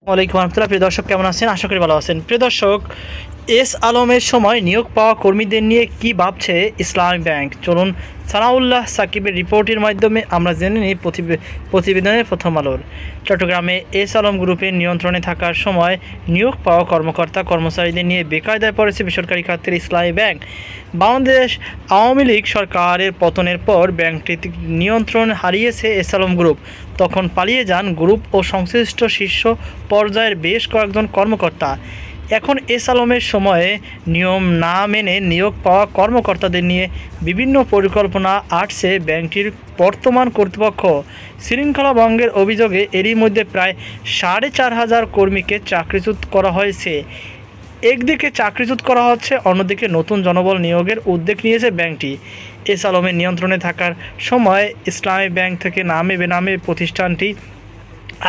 ওয়ালাইকুম রহমতুল্লাহ। প্রিয় দর্শক, কেমন আছেন? আশা করি ভালো আছেন। প্রিয় দর্শক, এস আলমের সময় নিয়োগ পাওয়া কর্মীদের নিয়ে কি ভাবছে ইসলামী ব্যাংক, চলুন সানাউল্লাহ সাকিবের রিপোর্টের মাধ্যমে আমরা জেনে নিই প্রতিবেদনের প্রথম আলোর। চট্টগ্রামে এস আলম গ্রুপের নিয়ন্ত্রণে থাকার সময় নিয়োগ পাওয়া কর্মকর্তা কর্মচারীদের নিয়ে বেকায়দায় পড়েছে বেসরকারি খাতের ইসলামী ব্যাংক। বাংলাদেশ আওয়ামী লীগ সরকারের পতনের পর ব্যাংকটির নিয়ন্ত্রণ হারিয়েছে এস আলম গ্রুপ। তখন পালিয়ে যান গ্রুপ ও সংশ্লিষ্ট শীর্ষ পর্যায়ের বেশ কয়েকজন কর্মকর্তা। এখন এস আলমের সময়ে নিয়ম না মেনে নিয়োগ পাওয়া কর্মকর্তাদের নিয়ে বিভিন্ন পরিকল্পনা আটছে ব্যাংকটির বর্তমান কর্তৃপক্ষ। শৃঙ্খলা ভঙ্গের অভিযোগে এরই মধ্যে প্রায় ৪,৫০০ কর্মীকে চাকরিচ্যুত করা হয়েছে। একদিকে চাকরিচ্যুত করা হচ্ছে, অন্যদিকে নতুন জনবল নিয়োগের উদ্যোগ নিয়েছে ব্যাংকটি। এস আলমের নিয়ন্ত্রণে থাকার সময় ইসলামী ব্যাংক থেকে নামে বেনামে প্রতিষ্ঠানটি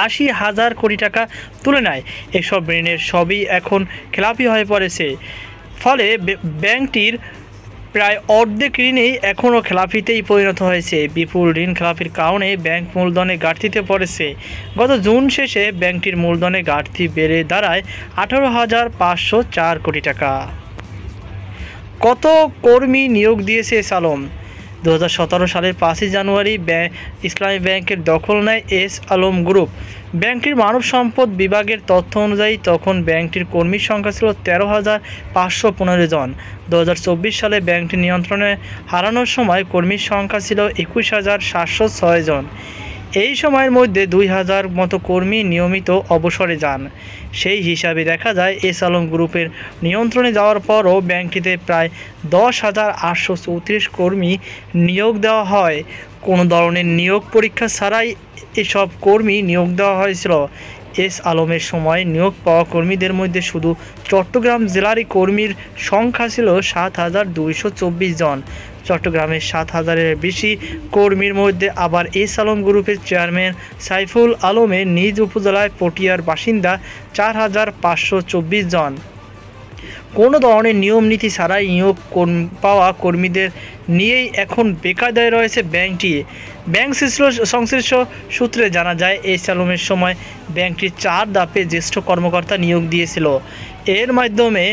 ৮০,০০০ কোটি টাকা তুলে নেয়। এসব ঋণের সবই এখন খেলাপি হয়ে পড়েছে। ফলে ব্যাংকটির প্রায় অর্ধেক ঋণেই এখনও খেলাপিতেই পরিণত হয়েছে। বিপুল ঋণ খেলাপির কারণে ব্যাংক মূলধনে ঘাটতিতে পড়েছে। গত জুন শেষে ব্যাংকটির মূলধনে ঘাটতি বেড়ে দাঁড়ায় ১৮,৫০৪ কোটি টাকা। কত কর্মী নিয়োগ দিয়েছে এস আলম? ২০১৭ সালের ৫ই জানুয়ারি ইসলামী ব্যাংকের দখল নেয় এস আলম গ্রুপ। ব্যাংকটির মানব সম্পদ বিভাগের তথ্য অনুযায়ী তখন ব্যাংকটির কর্মীর সংখ্যা ছিল ১৩,৫১৫ জন। ২০২৪ সালে ব্যাংকটি নিয়ন্ত্রণে হারানোর সময় কর্মীর সংখ্যা ছিল ২১,৭০৬ জন। এই সময়ের মধ্যে ২,০০০ মতো কর্মী নিয়মিত অবসরে যান। সেই হিসাবে দেখা যায় এস আলম গ্রুপের নিয়ন্ত্রণে যাওয়ার পরও ব্যাংকটিতে প্রায় ১০,৮৩৪ কর্মী নিয়োগ দেওয়া হয়। কোনো ধরনের নিয়োগ পরীক্ষা ছাড়াই এসব কর্মী নিয়োগ দেওয়া হয়েছিল। এস আলমের সময় নিয়োগ পাওয়া কর্মীদের মধ্যে শুধু চট্টগ্রাম জেলারই কর্মীর সংখ্যা ছিল ৭,২২৪ জন। চট্টগ্রামের ৭,০০০-এর বেশি কর্মীর মধ্যে আবার এস আলম গ্রুপের চেয়ারম্যান সাইফুল আলমের নিজ উপজেলায় পটিয়ার বাসিন্দা ৪,৫২৪ জন। কোনো ধরনের নিয়ম নীতি ছাড়াই নিয়োগ পাওয়া কর্মীদের নিয়েই এখন বেকায়দায় রয়েছে ব্যাংকটি। ব্যাংক সংশ্লিষ্ট সূত্রে জানা যায়, এস আলমের সময় ব্যাংকটি ৪ ধাপে জ্যেষ্ঠ কর্মকর্তা নিয়োগ দিয়েছিল। এর মাধ্যমে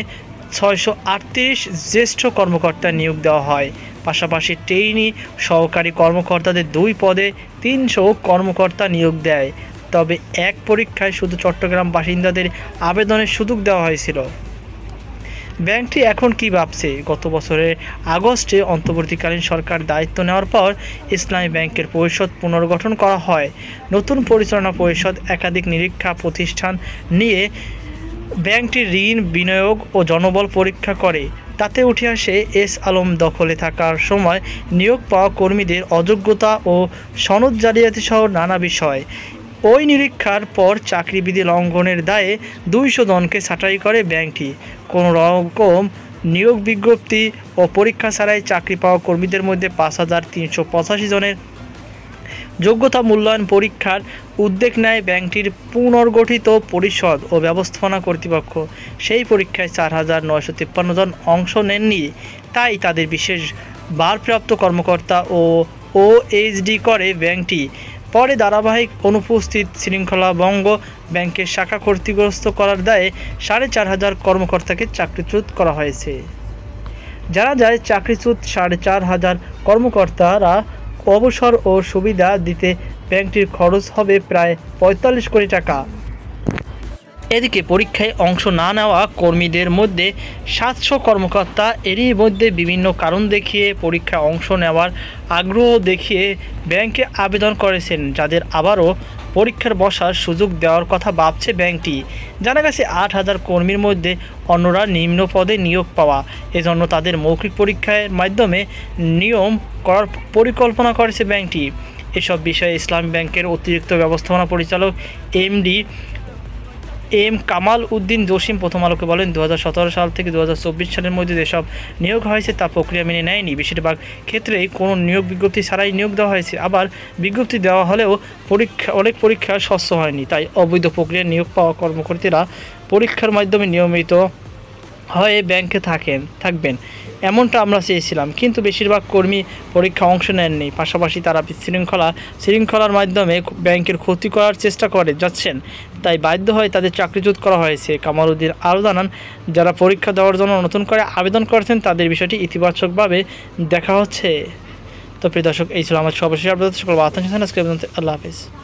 ৬৩৮ জ্যেষ্ঠ কর্মকর্তা নিয়োগ দেওয়া হয়। পাশাপাশি ট্রেইনি সহকারী কর্মকর্তাদের ২ পদে ৩০০ কর্মকর্তা নিয়োগ দেয়। তবে এক পরীক্ষায় শুধু চট্টগ্রাম বাসিন্দাদের আবেদনের সুযোগ দেওয়া হয়েছিল। ব্যাংকটি এখন কি ভাবছে? গত বছরের আগস্টে অন্তর্বর্তীকালীন সরকার দায়িত্ব নেওয়ার পর ইসলামী ব্যাংকের পরিষদ পুনর্গঠন করা হয়। নতুন পরিচালনা পরিষদ একাধিক নিরীক্ষা প্রতিষ্ঠান নিয়ে ব্যাংকটির ঋণ, বিনিয়োগ ও জনবল পরীক্ষা করে। তাতে উঠে আসে এস আলম দখলে থাকার সময় নিয়োগ পাওয়া কর্মীদের অযোগ্যতা ও সনদ জালিয়াতি সহ নানা বিষয়। ওই নিরীক্ষার পর চাকরিবিধি লঙ্ঘনের দায়ে ২০০ জনকে ছাঁটাই করে ব্যাংকটি। কোনো রকম নিয়োগ বিজ্ঞপ্তি ও পরীক্ষা ছাড়াই চাকরি পাওয়া কর্মীদের মধ্যে ৫,৩৮৫ জনের যোগ্যতা মূল্যায়ন পরীক্ষার উদ্যোগ নেয় ব্যাংকটির পুনর্গঠিত পরিষদ ও ব্যবস্থাপনা কর্তৃপক্ষ। সেই পরীক্ষায় ৪,৯৫৩ জন অংশ নেননি। তাই তাদের বিশেষ ভারপ্রাপ্ত কর্মকর্তা ও ওএইচডি করে ব্যাংকটি। পরে ধারাবাহিক অনুপস্থিত শৃঙ্খলা ভঙ্গ ব্যাংকের শাখা ক্ষতিগ্রস্ত করার দায়ে ৪,৫০০ কর্মকর্তাকে চাকরিচ্যুত করা হয়েছে। জানা যায়, চাকরিচ্যুত ৪,৫০০ কর্মকর্তারা অবসর ও সুবিধা দিতে ব্যাংকটির খরচ হবে প্রায় ৪৫ কোটি টাকা। এদিকে পরীক্ষায় অংশ না নেওয়া কর্মীদের মধ্যে ৭০০ কর্মকর্তা এরই মধ্যে বিভিন্ন কারণ দেখিয়ে পরীক্ষায় অংশ নেওয়ার আগ্রহ দেখিয়ে ব্যাংকে আবেদন করেছেন, যাদের আবারও পরীক্ষার বসার সুযোগ দেওয়ার কথা ভাবছে ব্যাংকটি। জানা গেছে ৮,০০০ কর্মীর মধ্যে অন্যরা নিম্ন পদে নিয়োগ পাওয়া, এজন্য তাদের মৌখিক পরীক্ষার মাধ্যমে নিয়ম করার পরিকল্পনা করেছে ব্যাংকটি। এসব বিষয়ে ইসলামী ব্যাংকের অতিরিক্ত ব্যবস্থাপনা পরিচালক এমডি এম কামাল উদ্দিন জসিম প্রথম আলোকে বলেন, ২০১৭ সাল থেকে ২০২৪ সালের মধ্যে যেসব নিয়োগ হয়েছে তা প্রক্রিয়া মেনে নেয়নি। বেশিরভাগ ক্ষেত্রেই কোনো নিয়োগ বিজ্ঞপ্তি ছাড়াই নিয়োগ দেওয়া হয়েছে। আবার বিজ্ঞপ্তি দেওয়া হলেও অনেক পরীক্ষা স্বচ্ছ হয়নি। তাই অবৈধ প্রক্রিয়ায় নিয়োগ পাওয়া কর্মকর্তারা পরীক্ষার মাধ্যমে নিয়মিত হয়ে ব্যাংকে থাকবেন। এমনটা আমরা চেয়েছিলাম, কিন্তু বেশিরভাগ কর্মী পরীক্ষা অংশ নেননি। পাশাপাশি তারা শৃঙ্খলার মাধ্যমে ব্যাংকের ক্ষতি করার চেষ্টা করে যাচ্ছেন, তাই বাধ্য হয়ে তাদের চাকরিচ্যুত করা হয়েছে। কামালউদ্দিন আরও জানান, যারা পরীক্ষা দেওয়ার জন্য নতুন করে আবেদন করেছেন তাদের বিষয়টি ইতিবাচকভাবে দেখা হচ্ছে। তো প্রিয় দর্শক, এই ছিল আমার সর্বশেষ আপডেট। সকল আল্লাহ হাফেজ।